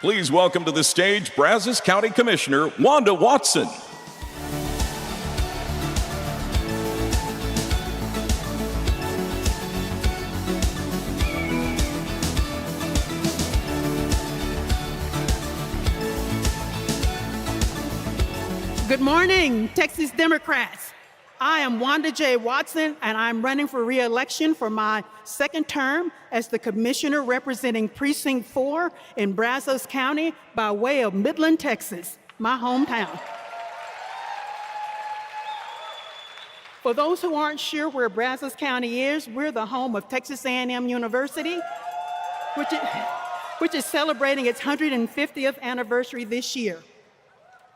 Please welcome to the stage Brazos County Commissioner Wanda Watson. Good morning, Texas Democrats. I am Wanda J. Watson, and I'm running for re-election for my second term as the commissioner representing Precinct 4 in Brazos County by way of Midland, Texas, my hometown. For those who aren't sure where Brazos County is, we're the home of Texas A&M University, which is celebrating its 150th anniversary this year.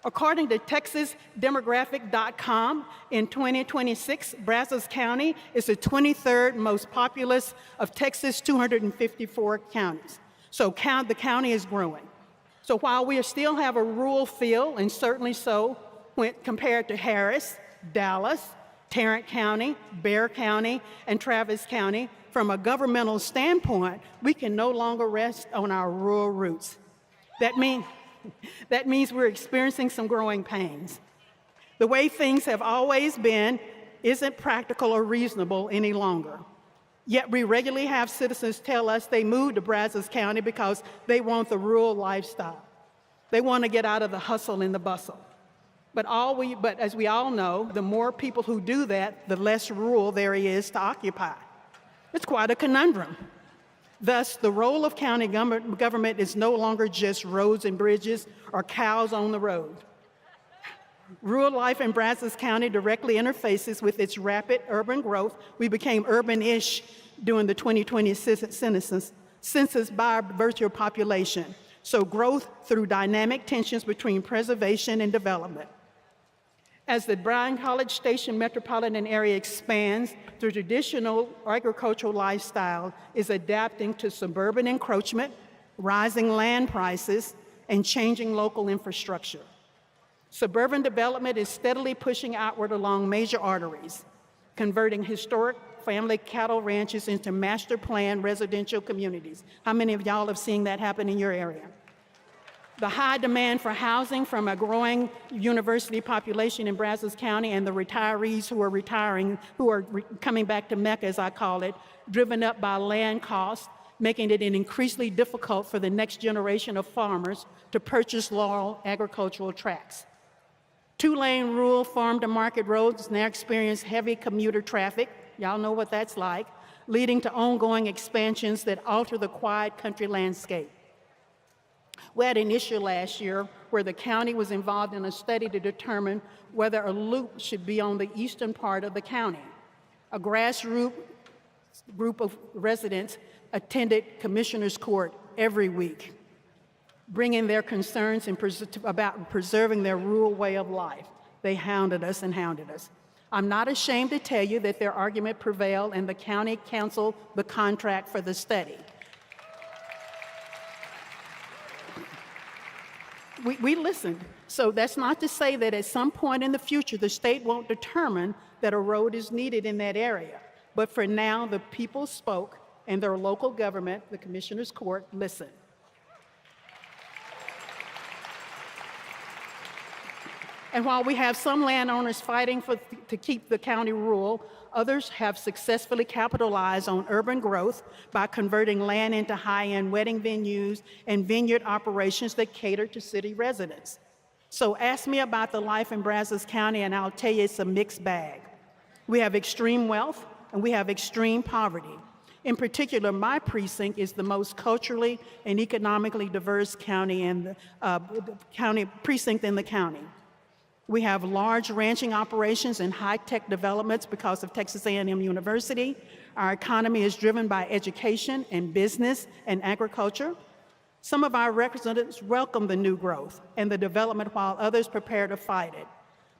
According to TexasDemographic.com, in 2026, Brazos County is the 23rd most populous of Texas' 254 counties. So the county is growing. So while we still have a rural feel, and certainly so when compared to Harris, Dallas, Tarrant County, Bexar County, and Travis County, from a governmental standpoint, we can no longer rest on our rural roots. That means we're experiencing some growing pains. The way things have always been isn't practical or reasonable any longer. Yet we regularly have citizens tell us they moved to Brazos County because they want the rural lifestyle. They want to get out of the hustle and the bustle. But as we all know, the more people who do that, the less rural there is to occupy. It's quite a conundrum. Thus, the role of county government is no longer just roads and bridges or cows on the road. Rural life in Brazos County directly interfaces with its rapid urban growth. We became urban-ish during the 2020 census by virtue of population. So growth through dynamic tensions between preservation and development. As the Bryan College Station metropolitan area expands, the traditional agricultural lifestyle is adapting to suburban encroachment, rising land prices, and changing local infrastructure. Suburban development is steadily pushing outward along major arteries, converting historic family cattle ranches into master plan residential communities. How many of y'all have seen that happen in your area? The high demand for housing from a growing university population in Brazos County and the retirees who are retiring, coming back to Mecca, as I call it, driven up by land costs, making it increasingly difficult for the next generation of farmers to purchase rural agricultural tracts. Two-lane rural farm-to-market roads now experience heavy commuter traffic. Y'all know what that's like, leading to ongoing expansions that alter the quiet country landscape. We had an issue last year where the county was involved in a study to determine whether a loop should be on the eastern part of the county. A grassroots group of residents attended Commissioner's Court every week, bringing their concerns about preserving their rural way of life. They hounded us and hounded us. I'm not ashamed to tell you that their argument prevailed and the county canceled the contract for the study. We listened. So that's not to say that at some point in the future, the state won't determine that a road is needed in that area. But for now, the people spoke, and their local government, the Commissioner's Court, listened. And while we have some landowners fighting to keep the county rural, others have successfully capitalized on urban growth by converting land into high-end wedding venues and vineyard operations that cater to city residents. So ask me about the life in Brazos County, and I'll tell you it's a mixed bag. We have extreme wealth, and we have extreme poverty. In particular, my precinct is the most culturally and economically diverse county in the precinct in the county. We have large ranching operations and high-tech developments because of Texas A&M University. Our economy is driven by education and business and agriculture. Some of our representatives welcome the new growth and the development while others prepare to fight it.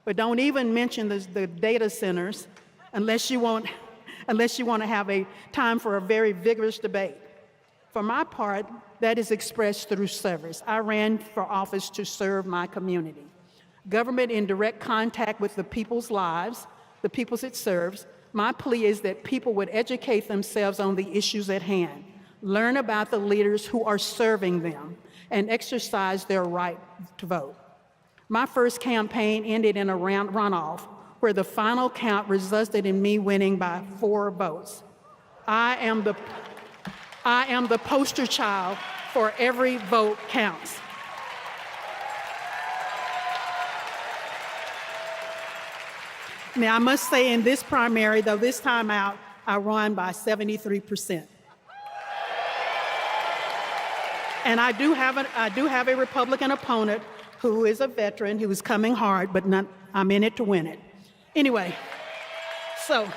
But don't even mention the data centers unless you want to have a time for a very vigorous debate. For my part, that is expressed through service. I ran for office to serve my community. Government in direct contact with the people's lives, the peoples it serves, my plea is that people would educate themselves on the issues at hand, learn about the leaders who are serving them, and exercise their right to vote. My first campaign ended in a runoff where the final count resulted in me winning by 4 votes. I am the poster child for every vote counts. Now, I must say in this primary, though this time out, I won by 73%. And I do have a Republican opponent who is a veteran, who is coming hard, but I'm in it to win it. Anyway, so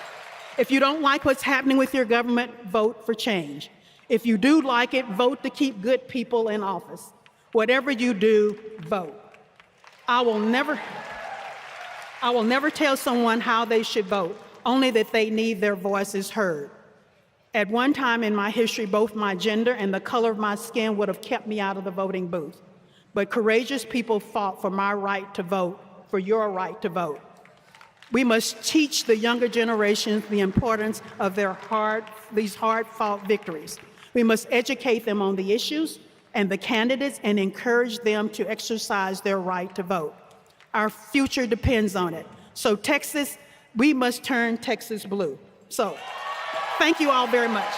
if you don't like what's happening with your government, vote for change. If you do like it, vote to keep good people in office. Whatever you do, vote. I will never tell someone how they should vote, only that they need their voices heard. At one time in my history, both my gender and the color of my skin would have kept me out of the voting booth. But courageous people fought for my right to vote, for your right to vote. We must teach the younger generations the importance of these hard-fought victories. We must educate them on the issues and the candidates and encourage them to exercise their right to vote. Our future depends on it. So Texas, we must turn Texas blue. So thank you all very much.